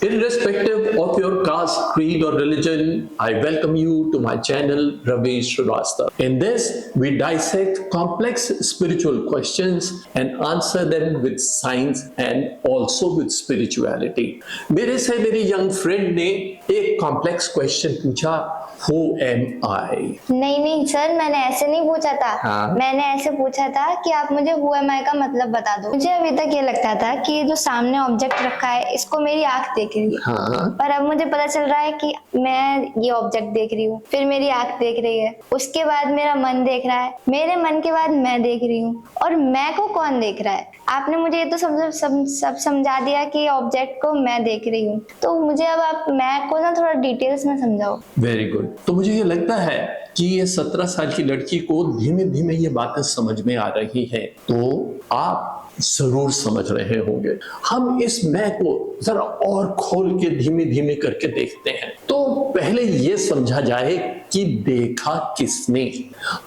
Irrespective of your caste, creed, or religion, I welcome you to my channel, Ravi Srivastava. In this, we dissect complex spiritual questions and answer them with science and also with spirituality. मेरे से मेरी young friend ने एक complex question पूछा, Who am I? नहीं sir, मैंने ऐसे नहीं पूछा था। हाँ? मैंने ऐसे पूछा था कि आप मुझे Who am I का मतलब बता दो। मुझे अभी तक ये लगता था कि जो सामने ऑब्जेक्ट रखा है इसको मेरी आंख देख रही है। हाँ? पर अब मुझे पता चल रहा है कि मैं ये ऑब्जेक्ट देख रही हूँ, फिर मेरी आंख देख रही है, उसके बाद मेरा मन देख रहा है, मेरे मन के बाद मैं देख रही हूँ, और मैं को कौन देख रहा है? आपने मुझे ये तो सब समझा दिया कि ऑब्जेक्ट को मैं देख रही हूँ, तो मुझे अब आप मैं को ना थोड़ा डिटेल्स में समझाओ। Very good. तो मुझे ये लगता है कि ये 17 साल की लड़की को धीमे धीमे ये बातें समझ में आ रही हैं, तो आप जरूर समझ रहे होंगे। हम इस मैं को जरा और खोल के धीमे धीमे करके देखते हैं। तो पहले ये समझा जाए कि देखा किसने।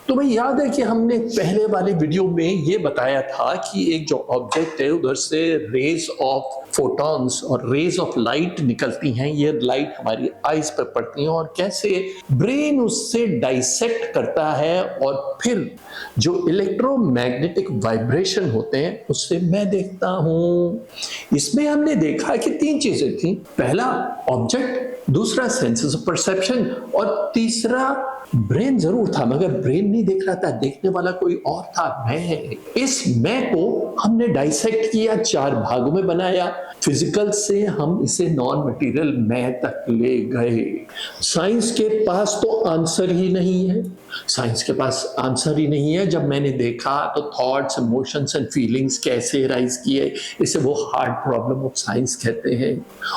तुम्हें याद है कि हमने पहले वाले वीडियो में ये बताया था कि एक जो ऑब्जेक्ट है उधर से रेज ऑफ फोटॉन्स और रेज ऑफ लाइट निकलती हैं। ये लाइट हमारी आईज पर पड़ती हैं और कैसे ब्रेन उससे डाइसेक्ट करता है और फिर जो इलेक्ट्रोमैग्नेटिक वाइब्रेशन होते हैं उससे मैं देखता हूं। इसमें हमने देखा कि 3 चीजें थी। पहला ऑब्जेक्ट, दूसरा सेंसेस ऑफ परसेप्शन और तीसरा ब्रेन जरूर था, मगर ब्रेन नहीं देख रहा था, देखने वाला कोई और था, मैं। इस मैं को हमने डाइसेक्ट किया, 4 भागों में बनाया। फिजिकल से हम इसे नॉन मटेरियल मैं तक ले गए। साइंस के पास तो आंसर ही नहीं है। साइंस के पास आंसर ही नहीं है। जब मैंने देखा तो थॉट्स, इमोशंस एंड फीलिंग्स कैसे राइज किए, इसे वो हार्ड प्रॉब्लम ऑफ साइंस कहते हैं।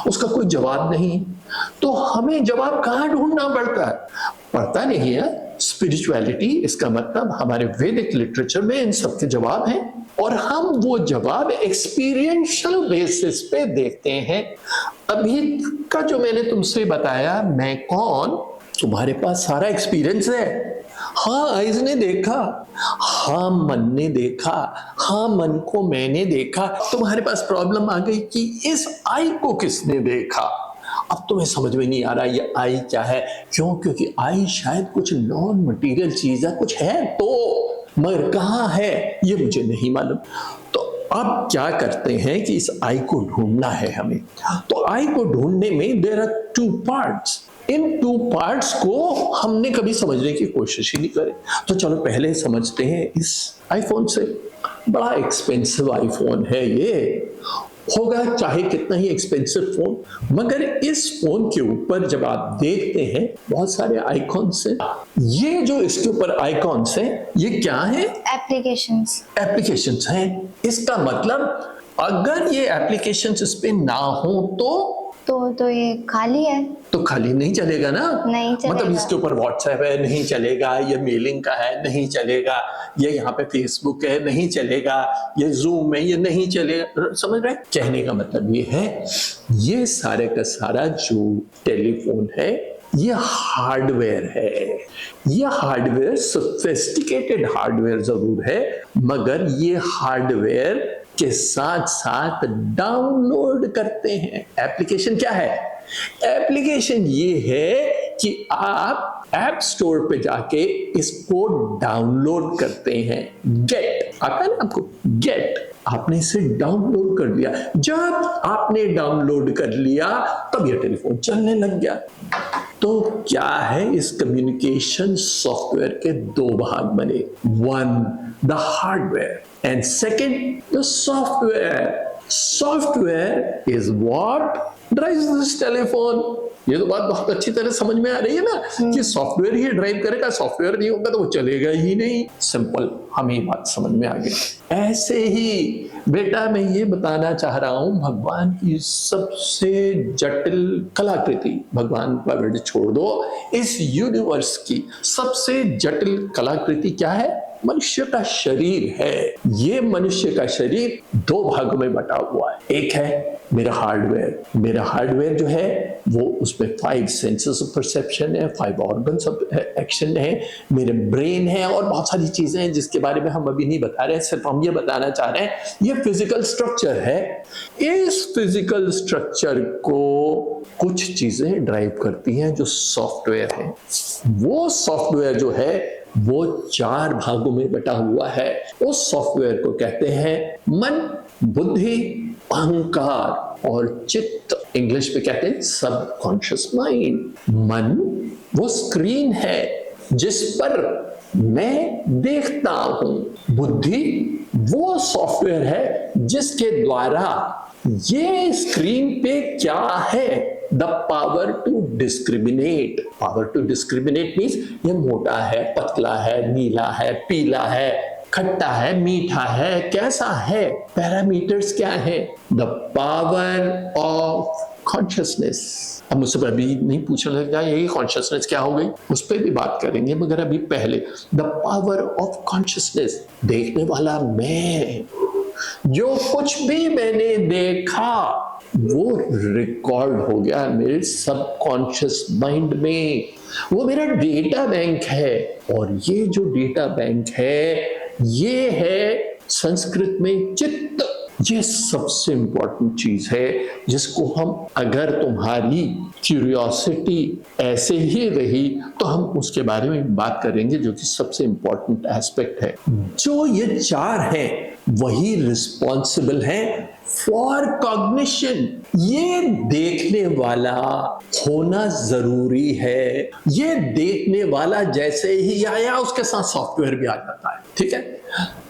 उसका कोई जवाब नहीं। तो हमें जवाब कहाँ ढूंढना पड़ता नहीं है। स्पिरिचुअलिटी, इसका मतलब हमारे वैदिक लिटरेचर में इन सब के जवाब हैं और हम वो जवाब एक्सपीरियंशियल बेसिस पे देखते हैं। अभी का जो मैंने तुमसे बताया मैं कौन, तुम्हारे पास सारा एक्सपीरियंस है। हाँ, आइज ने देखा, हाँ मन ने देखा, हाँ मन को मैंने देखा। तुम्हारे पास प्रॉब्लम आ गई कि इस आई को किसने देखा। अब तुम्हें समझ में नहीं आ रहा ये आई क्या है। क्यों? क्योंकि आई शायद कुछ नॉन मटेरियल चीज है, कुछ है तो, मगर कहाँ है ये मुझे नहीं मालूम। तो अब क्या करते हैं कि इस आई को ढूंढना है हमें। तो आई को ढूंढने में देयर आर 2 पार्ट्स। इन 2 पार्ट्स को हमने कभी समझने की कोशिश ही नहीं करी। तो चलो पहले समझते हैं इस आईफोन से। बड़ा एक्सपेंसिव आईफोन है ये, होगा चाहे कितना ही एक्सपेंसिव फोन, मगर इस फोन के ऊपर जब आप देखते हैं बहुत सारे आइकॉन्स हैं। ये जो इसके ऊपर आइकॉन्स हैं ये क्या है? एप्लीकेशंस हैं। इसका मतलब अगर ये एप्लीकेशंस इस पे ना हो तो ये खाली है। तो खाली नहीं चलेगा ना। नहीं चलेगा। मतलब इसके ऊपर व्हाट्सएप है, नहीं चलेगा। ये मेलिंग का है, नहीं चलेगा। ये यहाँ पे फेसबुक है, नहीं चलेगा। ये जूम है, ये नहीं चलेगा। समझ रहे? कहने का मतलब ये है, ये सारे का सारा जो टेलीफोन है ये हार्डवेयर है। ये हार्डवेयर सोफिस्टिकेटेड हार्डवेयर जरूर है, मगर ये हार्डवेयर के साथ साथ डाउनलोड करते हैं। एप्लीकेशन क्या है? एप्लीकेशन ये है कि आप ऐप स्टोर पे जाके इसको डाउनलोड करते हैं। गेट आता है ना आपको, गेट। आपने इसे डाउनलोड कर लिया। जब आपने डाउनलोड कर लिया तब यह टेलीफोन चलने लग गया। तो क्या है, इस कम्युनिकेशन सॉफ्टवेयर के 2 भाग बने। 1 the hardware and second the software. Software is what drives this telephone. ये तो बात बहुत अच्छी तरह समझ में आ रही है ना कि सॉफ्टवेयर ही ड्राइव करेगा। सॉफ्टवेयर नहीं होगा तो वो चलेगा ही नहीं। सिंपल, हमें ये बात समझ में आ गई। ऐसे ही बेटा मैं ये बताना चाह रहा हूं, भगवान की सबसे जटिल कलाकृति, भगवान का वर्ड छोड़ दो, इस यूनिवर्स की सबसे जटिल कलाकृति क्या है? मनुष्य का शरीर है, ये मनुष्य का शरीर दो भागों में बटा हुआ है। एक है मेरा हार्डवेयर, मेरा हार्डवेयर जो है वो उसमें 5 सेंसेस ऑफ परसेप्शन है, 5 ऑर्गन्स ऑफ एक्शन है, मेरे ब्रेन है और बहुत सारी चीजें हैं जिसके बारे में हम अभी नहीं बता रहे हैं, सिर्फ हम ये बताना चाह रहे हैं ये फिजिकल स्ट्रक्चर है। इस फिजिकल स्ट्रक्चर को कुछ चीजें ड्राइव करती हैं जो सॉफ्टवेयर है। वो सॉफ्टवेयर जो है वो 4 भागों में बटा हुआ है। उस सॉफ्टवेयर को कहते हैं मन, बुद्धि, अहंकार और चित्त। इंग्लिश में कहते हैं सबकॉन्शियस माइंड। मन वो स्क्रीन है जिस पर मैं देखता हूं। बुद्धि वो सॉफ्टवेयर है जिसके द्वारा ये स्क्रीन पे क्या है, the power to discriminate. Power to discriminate means ये मोटा है, पतला है, नीला है, पीला है, खट्टा है, मीठा है, कैसा है, पैरामीटर्स क्या है, द पावर ऑफ कॉन्शियसनेस। अब मुझसे अभी नहीं पूछने लगा ये कॉन्शियसनेस क्या हो गई, उस पर भी बात करेंगे, मगर अभी पहले द पावर ऑफ कॉन्शियसनेस। देखने वाला मैं, जो कुछ भी मैंने देखा वो रिकॉर्ड हो गया मेरे सबकॉन्शियस माइंड में, वो मेरा डेटा बैंक है। और ये जो डेटा बैंक है ये है संस्कृत में चित्त। ये सबसे इंपॉर्टेंट चीज है जिसको हम, अगर तुम्हारी क्यूरियोसिटी ऐसे ही रही तो हम उसके बारे में बात करेंगे, जो कि सबसे इंपॉर्टेंट एस्पेक्ट है। जो ये 4 हैं वही रिस्पॉन्सिबल हैं फॉर कॉग्निशन। ये देखने वाला होना जरूरी है। ये देखने वाला जैसे ही आया उसके साथ सॉफ्टवेयर भी आ जाता है, ठीक है।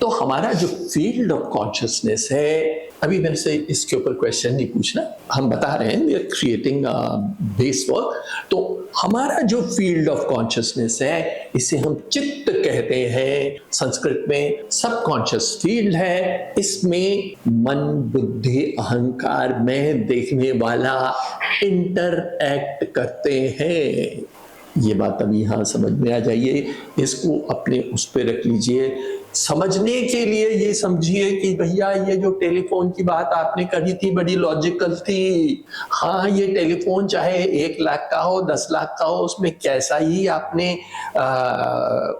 तो हमारा जो फील्ड ऑफ कॉन्शियसनेस है, अभी मेरे से इसके ऊपर क्वेश्चन नहीं पूछना, हम बता रहे हैं we are creating base work. तो हमारा जो फील्ड ऑफ कॉन्शियसनेस है इसे हम चित्त कहते हैं, संस्कृत में सबकॉन्शियस फील्ड है। इसमें मन, बुद्धि, अहंकार, मैं, देखने वाला इंटरएक्ट करते हैं। ये बात अभी यहां समझ में आ जाइए, इसको अपने उस पे रख लीजिए। समझने के लिए ये समझिए कि भैया ये जो टेलीफोन की बात आपने कही थी बड़ी लॉजिकल थी। हाँ, ये टेलीफोन चाहे 1 लाख का हो, 10 लाख का हो, उसमें कैसा ही आपने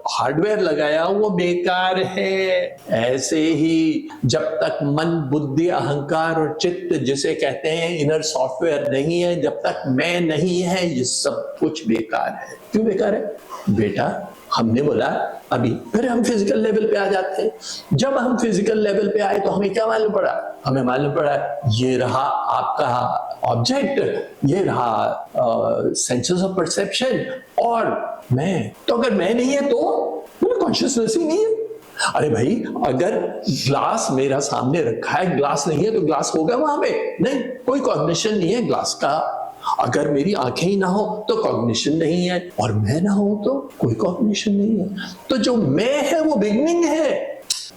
हार्डवेयर लगाया वो बेकार है। ऐसे ही जब तक मन, बुद्धि, अहंकार और चित्त जिसे कहते हैं इनर सॉफ्टवेयर नहीं है, जब तक मैं नहीं है, ये सब कुछ बेकार है। क्यों बेकार है बेटा? हमने बोला अभी, फिर हम फिजिकल लेवल पे आ जाते हैं। जब हम फिजिकल लेवल पे आए तो हमें क्या मालूम पड़ा? हमें मालूम पड़ा ये रहा आपका ऑब्जेक्ट, ये रहा सेंसेस ऑफ परसेप्शन और मैं। तो अगर मैं नहीं है तो कॉन्शियसनेस ही नहीं है। अरे भाई, अगर ग्लास मेरा सामने रखा है, ग्लास नहीं है तो ग्लास होगा वहां पे? नहीं, कोई कॉग्निशन नहीं है ग्लास का। अगर मेरी आंखें ही ना हो तो कॉग्निशन नहीं है, और मैं ना हो तो कोई कॉग्निशन नहीं है। तो जो मैं है वो बिगनिंग है,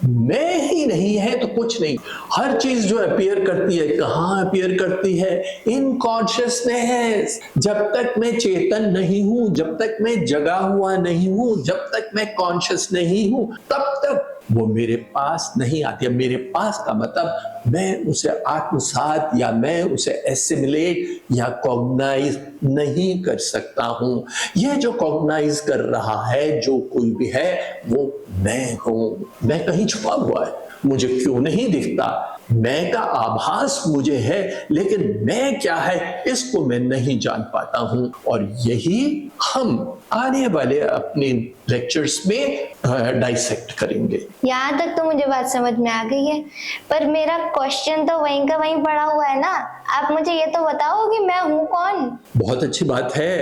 मैं ही नहीं है तो कुछ नहीं। हर चीज जो अपीयर करती है, कहाँ अपीयर करती है? In consciousness. जब तक मैं चेतन नहीं हूं, जब तक मैं जगा हुआ नहीं हूं, जब तक मैं कॉन्शियस नहीं हूं, तब तक वो मेरे पास नहीं आती है। मेरे पास का मतलब मैं उसे आत्मसात या मैं उसे एसिमिलेट या कॉग्नाइज नहीं कर सकता हूं। यह जो कॉग्नाइज कर रहा है जो कोई भी है वो मैं हूं। मैं कहीं छुपा हुआ है, मुझे क्यों नहीं दिखता? मैं का आभास मुझे है, लेकिन मैं क्या है इसको मैं नहीं जान पाता हूं। और यही हम आने वाले अपने लेक्चर्स में डाइसेक्ट करेंगे। यहाँ तक तो मुझे बात समझ में आ गई है, पर मेरा क्वेश्चन तो वहीं का वहीं पड़ा हुआ है ना। आप मुझे ये तो बताओ कि मैं हूँ कौन? बहुत अच्छी बात है।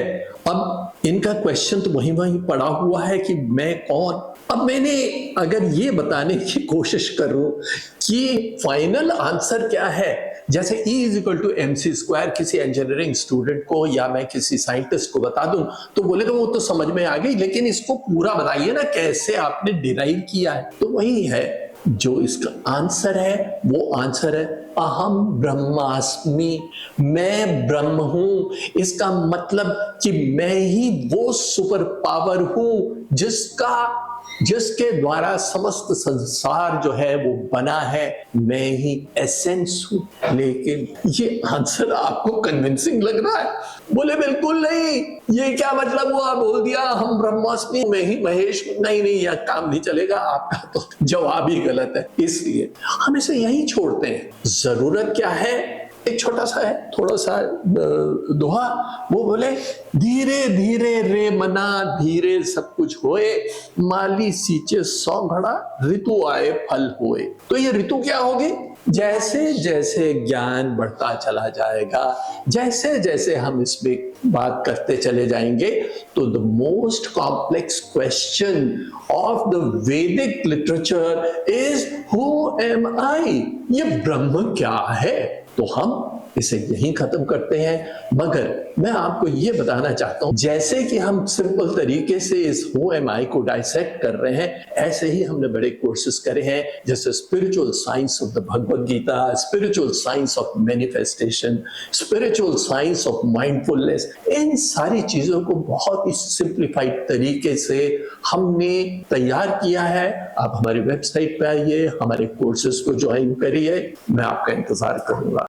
अब इनका क्वेश्चन तो वहीं वहीं पड़ा हुआ है कि मैं कौन। अब मैंने अगर ये बताने की कोशिश करूं कि फाइनल आंसर क्या है, जैसे E = mc², किसी इंजीनियरिंग स्टूडेंट को या मैं किसी साइंटिस्ट को बता दूं तो बोलेगा वो तो समझ में आ गई, लेकिन इसको पूरा बताइए ना, कैसे आपने डिराइव किया है। तो वही है जो इसका आंसर है, वो आंसर है अहम ब्रह्मास्मि, मैं ब्रह्म हूं। इसका मतलब कि मैं ही वो सुपर पावर हूं जिसका जिसके द्वारा समस्त संसार जो है वो बना है, मैं ही एसेंस हूं। लेकिन ये आंसर आपको कन्विंसिंग लग रहा है? बोले बिल्कुल नहीं, ये क्या मतलब हुआ? बोल दिया हम ब्रह्मास्मि, मैं ही महेश। नहीं नहीं, यह काम नहीं चलेगा, आपका तो जवाब ही गलत है। इसलिए हम इसे यही छोड़ते हैं। जरूरत क्या है? एक छोटा सा है, थोड़ा सा दोहा, वो बोले धीरे धीरे रे मना, धीरे सब कुछ होए, माली सींचे 100 घड़ा, ऋतु आए फल होए। तो ये ऋतु क्या होगी? जैसे जैसे ज्ञान बढ़ता चला जाएगा, जैसे जैसे हम इसमें बात करते चले जाएंगे, तो the most complex question of the वैदिक लिटरेचर इज हु एम आई? ये ब्रह्म क्या है? तो हम इसे यहीं खत्म करते हैं। मगर मैं आपको यह बताना चाहता हूं, जैसे कि हम सिंपल तरीके से इस हु एम आई को डाइसेक्ट कर रहे हैं, ऐसे ही हमने बड़े कोर्सेज करे हैं, जैसे spiritual science of the Bhagavad Gita, spiritual science of manifestation, spiritual science of mindfulness. इन सारी चीजों को बहुत ही सिंप्लीफाइड तरीके से हमने तैयार किया है। आप हमारी वेबसाइट पे आइए, हमारे कोर्सेज को ज्वाइन करिए, मैं आपका इंतजार करूंगा।